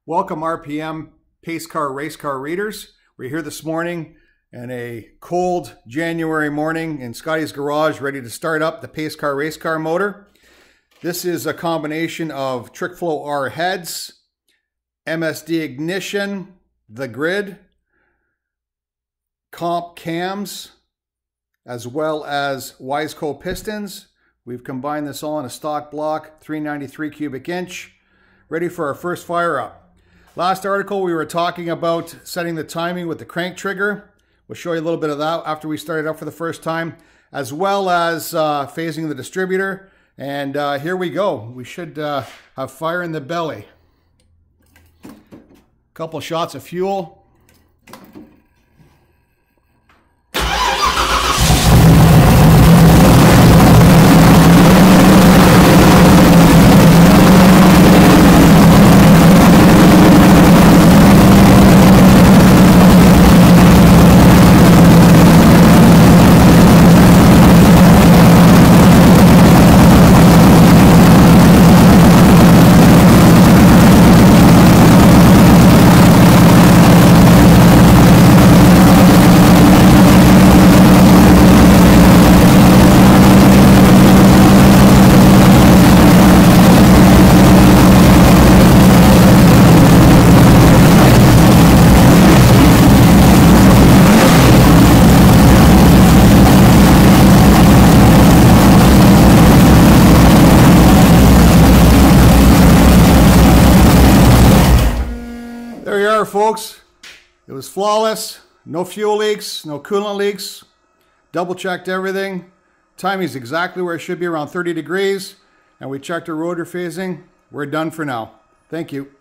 Welcome RPM pace car race car readers. We're here this morning in a cold January morning in Scotty's garage, ready to start up the pace car race car motor. This is a combination of TrickFlow R heads, MSD ignition, the grid, comp cams, as well as Wiseco pistons. We've combined this all in a stock block, 393 cubic inch, ready for our first fire up. Last article we were talking about setting the timing with the crank trigger. We'll show you a little bit of that after we start it up for the first time, as well as phasing the distributor. And here we go. We should have fire in the belly. A couple shots of fuel. There you are, folks. It was flawless. No fuel leaks, no coolant leaks. Double checked everything. Timing's exactly where it should be, around 30 degrees. And we checked our rotor phasing. We're done for now. Thank you.